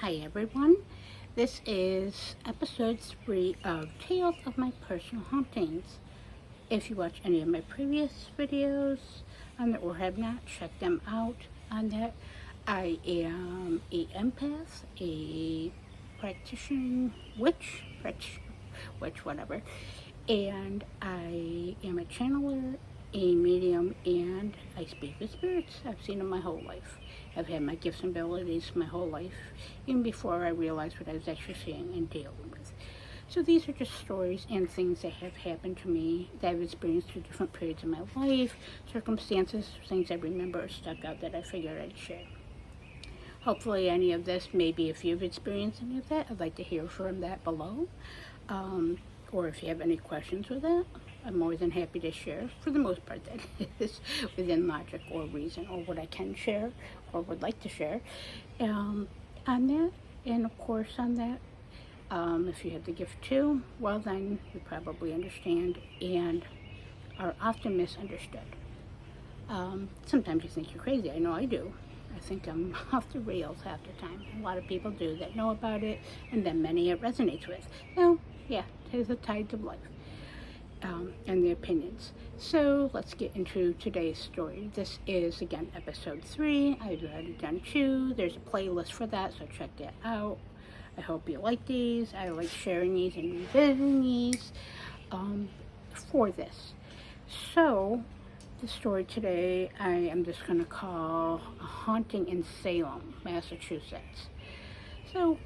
Hi everyone, this is episode 3 of Tales of My Personal Hauntings. If you watch any of my previous videos or have not, check them out on that. I am a empath, a witch, whatever, and I am a channeler, a medium, and I speak with spirits. I've seen them my whole life. I've had my gifts and abilities my whole life, even before I realized what I was actually seeing and dealing with. So these are just stories and things that have happened to me that I've experienced through different periods of my life, circumstances, things I remember or stuck out that I figured I'd share. Hopefully any of this, maybe if you've experienced any of that, I'd like to hear from that below. Or if you have any questions with that, I'm more than happy to share, for the most part, that is within logic or reason, or what I can share or would like to share on that. And of course on that, if you have the gift too, well then you probably understand and are often misunderstood. Sometimes you think you're crazy. I know I do. I think I'm off the rails half the time. A lot of people do that know about it, and then many it resonates with. So, yeah, there's the tides of life and the opinions. So, let's get into today's story. This is, again, episode 3. I've already done 2. There's a playlist for that, so check that out. I hope you like these. I like sharing these and revisiting these for this. So, the story today I am just going to call A Haunting in Salem, Massachusetts. So,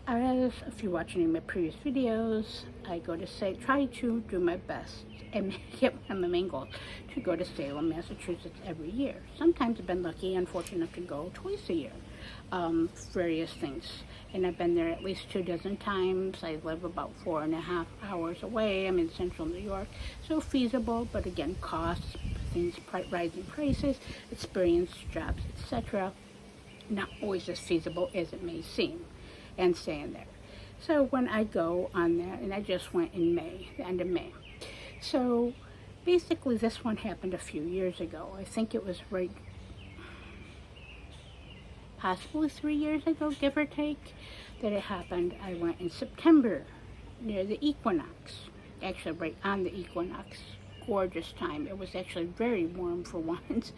as if you watch any of my previous videos, I try to do my best and make it one of my main goals to go to Salem, Massachusetts every year. Sometimes I've been lucky and fortunate enough to go twice a year, various things. And I've been there at least 24 times. I live about 4.5 hours away. I'm in central New York, so feasible, but again, costs, things, rising prices, experience, jobs, etc. Not always as feasible as it may seem, and staying there. So when I go on that, and I just went in May, the end of May. So basically this one happened a few years ago. I think it was possibly 3 years ago, give or take, that it happened. I went in September near the equinox, actually right on the equinox. Gorgeous time. It was actually very warm for once,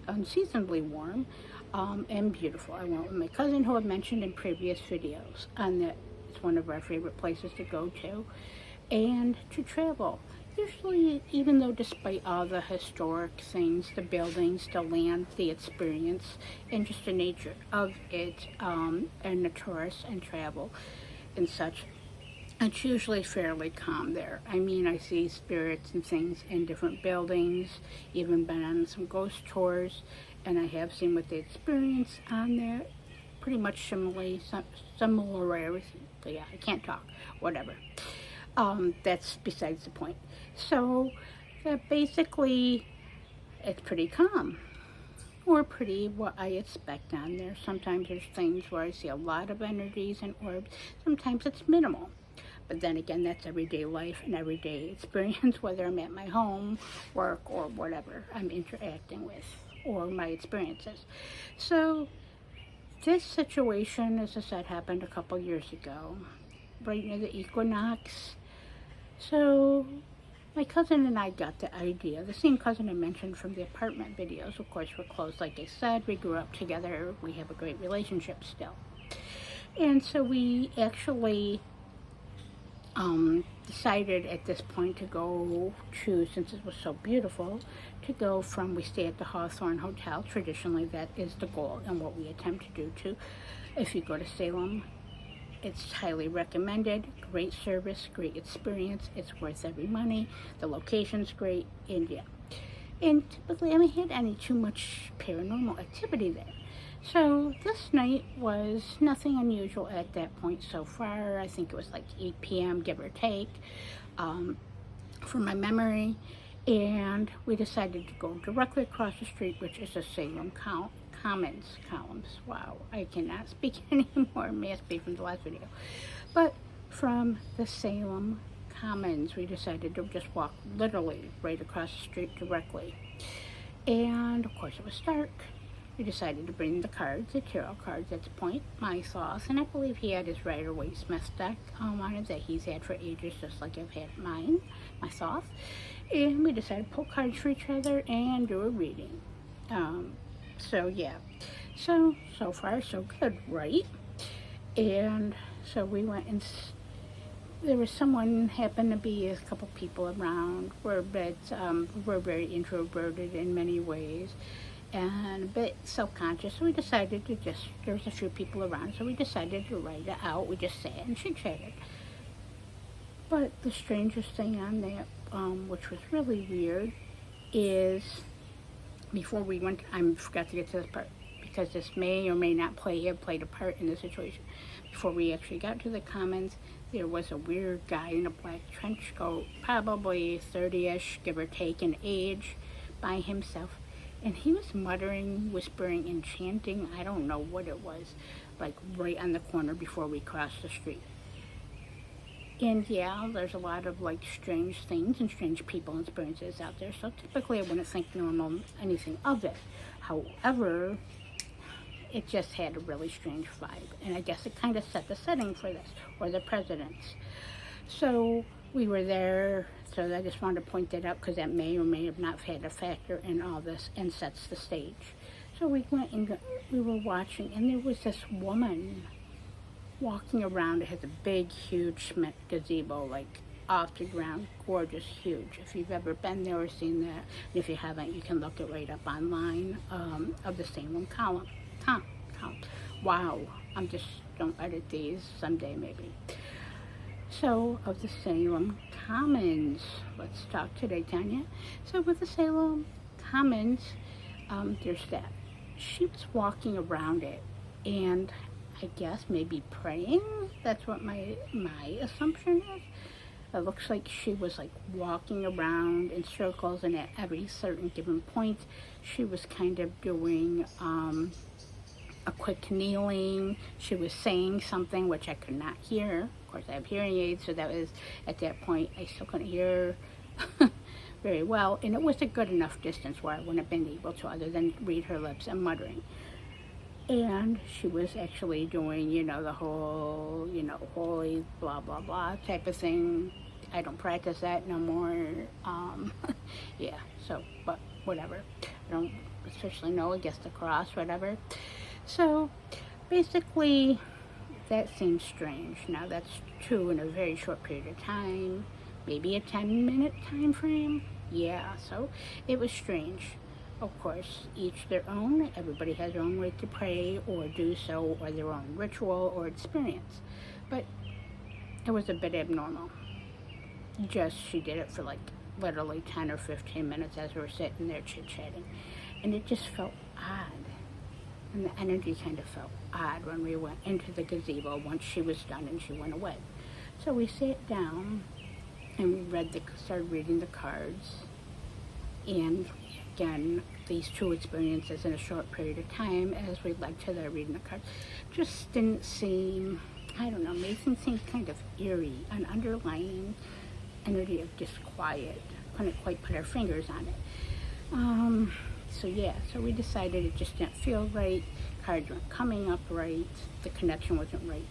unseasonably warm, and beautiful. I went with my cousin, who I mentioned in previous videos, and that it's one of our favorite places to go to and to travel. Usually, even though despite all the historic things, the buildings, the land, the experience, and just the nature of it, and the tourists and travel and such, it's usually fairly calm there. I mean, I see spirits and things in different buildings, even been on some ghost tours, and I have seen what they experience on there. Pretty much similarly, yeah, I can't talk, whatever. That's besides the point. So, basically, it's pretty calm, or pretty what I expect on there. Sometimes there's things where I see a lot of energies and orbs. Sometimes it's minimal. But then again, that's everyday life and everyday experience, whether I'm at my home, work, or whatever I'm interacting with, or my experiences. So, this situation, as I said, happened a couple years ago, right near the equinox. So, my cousin and I got the idea, the same cousin I mentioned from the apartment videos. Of course, we're close, like I said. We grew up together. We have a great relationship still. And so we actually decided at this point to go to, since it was so beautiful, we stay at the Hawthorne Hotel. Traditionally, that is the goal and what we attempt to do too. If you go to Salem, it's highly recommended. Great service, great experience. It's worth every money. The location's great, and yeah. And typically, I haven't had any too much paranormal activity there. So this night was nothing unusual at that point so far. I think it was like 8 p.m., give or take, from my memory. And we decided to go directly across the street, which is the Salem Columns. Wow, I cannot speak anymore. It must be from the last video. But from the Salem Commons, we decided to just walk literally right across the street directly. And of course it was dark. we decided to bring the cards, the tarot cards at the point, my thoughts, and I believe he had his Rider-Waite-Smith deck on it that he's had for ages, just like I've had mine, my thoughts. And we decided to pull cards for each other and do a reading. So yeah, so far so good, right? And so we went and there was someone, happened to be a couple people around. We're very introverted in many ways and a bit self-conscious, so we decided to there was a few people around, so we decided to write it out. We just sat and chit-chatted. But the strangest thing on that, which was really weird, is before we went, I forgot to get to this part, because this may or may not have played a part in the situation. Before we actually got to the comments, there was a weird guy in a black trench coat, probably 30-ish, give or take in age, by himself. And he was muttering, whispering, and chanting, I don't know what it was, like right on the corner before we crossed the street. And yeah, there's a lot of like strange things and strange people and experiences out there, so typically I wouldn't think anything of it. However, it just had a really strange vibe, and I guess it kind of set the setting for this, or the precedents. So we were there, so I just wanted to point that out because that may or may have not had a factor in all this and sets the stage. So we went and we were watching, and there was this woman walking around. It has a big, huge cement gazebo, like off the ground, gorgeous, huge. If you've ever been there or seen that, and if you haven't, you can look it right up online, of the Salem column. Wow, don't edit these, someday maybe. So, of the Salem Commons, let's talk today, Tanya. So with the Salem Commons, there's that. She was walking around it, and I guess maybe praying. That's what my assumption is. It looks like she was like walking around in circles, and at every certain given point, she was kind of doing a quick kneeling. She was saying something which I could not hear. Of course, I have hearing aids, so that was, at that point, I still couldn't hear very well, and it was a good enough distance where I wouldn't have been able to, other than read her lips and muttering. And she was actually doing, the whole, holy blah, blah, blah type of thing. I don't practice that no more. Yeah, so, but whatever. I don't especially know against the cross, whatever. So, basically, that seems strange. Now, that's true in a very short period of time. Maybe a 10-minute time frame. Yeah, so it was strange. Of course, each their own. Everybody has their own way to pray or do so, or their own ritual or experience. But it was a bit abnormal. She did it for like literally 10 or 15 minutes as we were sitting there chit-chatting. And it just felt odd. And the energy kind of felt odd when we went into the gazebo once she was done and she went away. So we sat down and we started reading the cards. And again, these two experiences in a short period of time, as we led to their reading the cards, just didn't seem, I don't know, made them seem kind of eerie, an underlying energy of disquiet. Couldn't quite put our fingers on it. So yeah, so we decided it just didn't feel right, cards weren't coming up right, the connection wasn't right.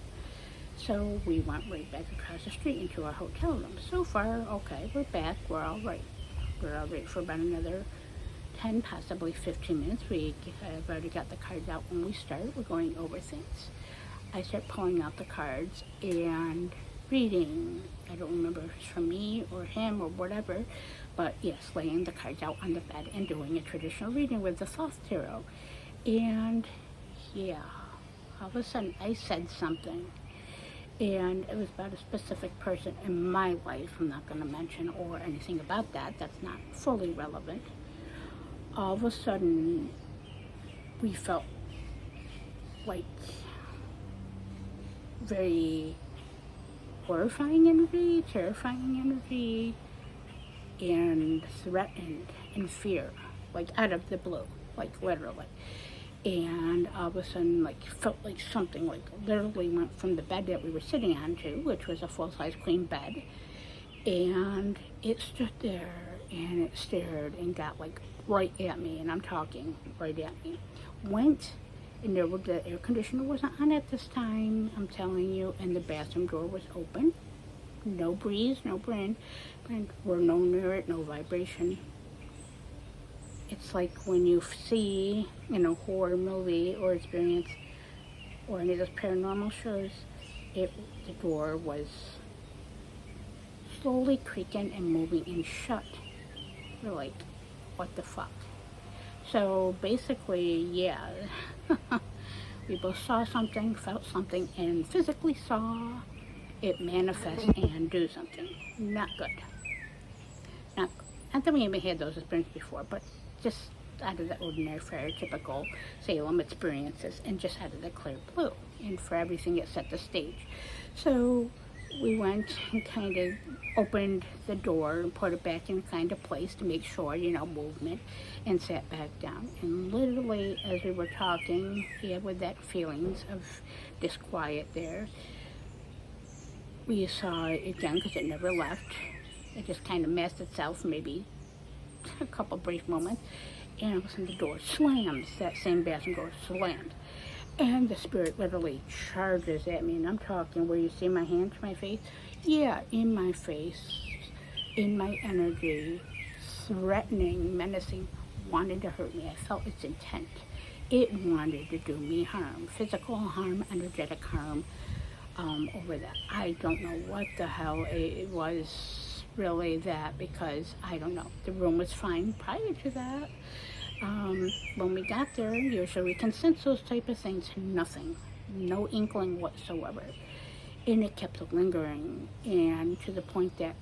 So we went right back across the street into our hotel room. So far, okay, we're back, we're all right. We're all right for about another 10, possibly 15 minutes. I've already got the cards out when we start. We're going over things. I start pulling out the cards and reading. I don't remember if it's from me or him or whatever, but yes, laying the cards out on the bed and doing a traditional reading with the Thoth Tarot. And yeah, all of a sudden I said something, and it was about a specific person in my life. I'm not going to mention or anything about that. That's not fully relevant. All of a sudden, we felt like very horrifying energy, terrifying energy, and threatened and fear, like out of the blue, like literally. And all of a sudden, like, felt like something, like, literally went from the bed that we were sitting on to, which was a full-size queen bed, and it stood there, and it stared, and got, like, right at me, and I'm talking right at me. Went, and the air conditioner wasn't on at this time, I'm telling you, and the bathroom door was open. No breeze, no wind, or no near it, no vibration. It's like when you see in a horror movie or experience or any of those paranormal shows, the door was slowly creaking and moving and shut. We're like, what the fuck? So basically, yeah, we both saw something, felt something, and physically saw it manifest and do something. Not good. Not that we even had those experiences before, but just out of the ordinary, fair, typical Salem experiences, and just out of the clear blue. And for everything, it set the stage. So we went and kind of opened the door and put it back in kind of place to make sure, movement, and sat back down. And literally, as we were talking, with that feelings of disquiet there, we saw it again because it never left. It just kind of masked itself, maybe a couple brief moments, and all of a sudden the door slams, that same bathroom door slams. And the spirit literally charges at me, and I'm talking where you see my hand to my face? Yeah, in my face, in my energy, threatening, menacing, wanted to hurt me. I felt its intent. It wanted to do me harm, physical harm, energetic harm, over that. I don't know what the hell it was really that, because I don't know. The room was fine prior to that. When we got there, usually we can sense those type of things. Nothing. No inkling whatsoever. And it kept lingering, and to the point that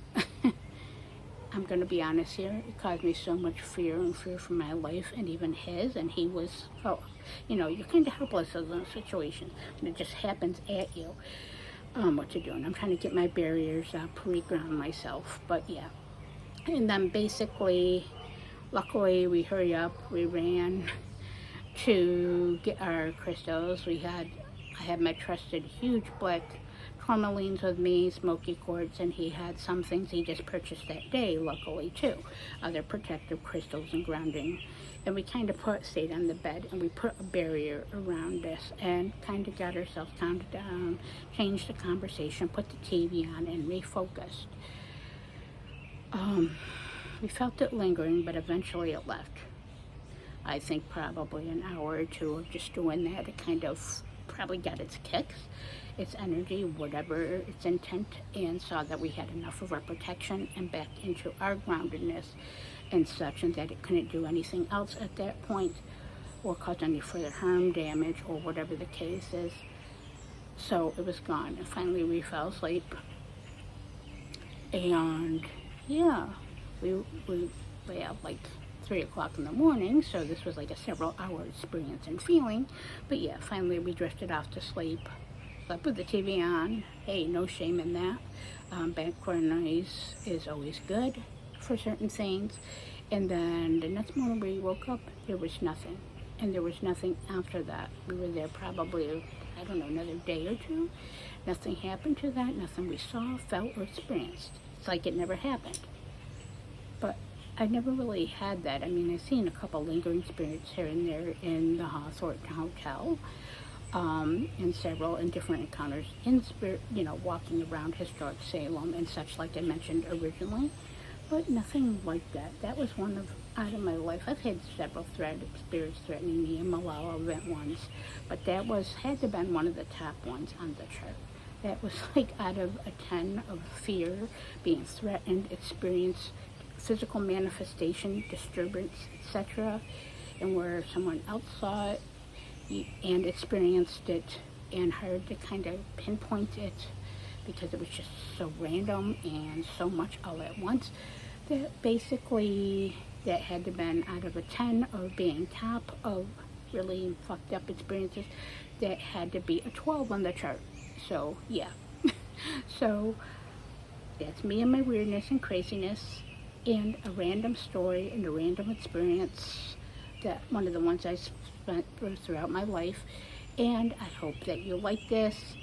I'm going to be honest here, it caused me so much fear for my life and even his, and he was, you're kind of helpless in those situations, and it just happens at you, what to do. And I'm trying to get my barriers up, reground myself, but yeah. And then basically, luckily, we hurry up, we ran to get our crystals. I had my trusted huge black tourmalines with me, smoky quartz, and he had some things he just purchased that day, luckily too, other protective crystals and grounding. And we kind of stayed on the bed, and we put a barrier around us and kind of got ourselves calmed down, changed the conversation, put the TV on, and refocused. We felt it lingering, but eventually it left. I think probably an hour or two of just doing that, it kind of probably got its kicks, its energy, whatever its intent, and saw that we had enough of our protection and back into our groundedness and such, and that it couldn't do anything else at that point or cause any further harm, damage, or whatever the case is. So it was gone, and finally we fell asleep. And yeah, we lay out like 3 o'clock in the morning, so this was like a several hour experience and feeling. But yeah, finally we drifted off to sleep. Slept with the TV on. Hey, no shame in that. Background noise is always good for certain things. And then the next morning we woke up, there was nothing. And there was nothing after that. We were there probably, I don't know, another day or two. Nothing happened to that. Nothing we saw, felt, or experienced. It's like it never happened. But I never really had that. I mean, I've seen a couple lingering spirits here and there in the Hawthorne Hotel, and several in different encounters in spirit, walking around historic Salem and such, like I mentioned originally, but nothing like that. That was one of, out of my life, I've had several spirits threatening me in Malala event once, but that had to have been one of the top ones on the chart. That was like out of a 10 of fear, being threatened, experience physical manifestation, disturbance, etc., and where someone else saw it and experienced it, and hard to kind of pinpoint it because it was just so random and so much all at once, that basically that had to have been out of a 10 of being top of really fucked up experiences, that had to be a 12 on the chart. So yeah. So that's me and my weirdness and craziness, and a random story and a random experience, that one of the ones I spent throughout my life. And I hope that you like this.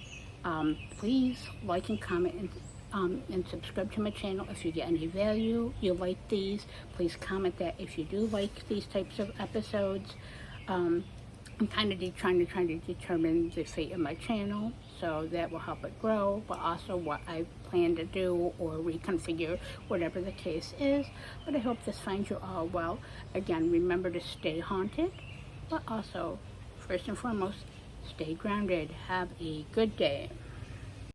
Please like and comment and subscribe to my channel if you get any value. You like these, please comment that if you do like these types of episodes. I'm kind of trying to determine the fate of my channel, so that will help it grow, but also what I plan to do or reconfigure, whatever the case is. But I hope this finds you all well. Again, remember to stay haunted, but also, first and foremost, stay grounded. Have a good day.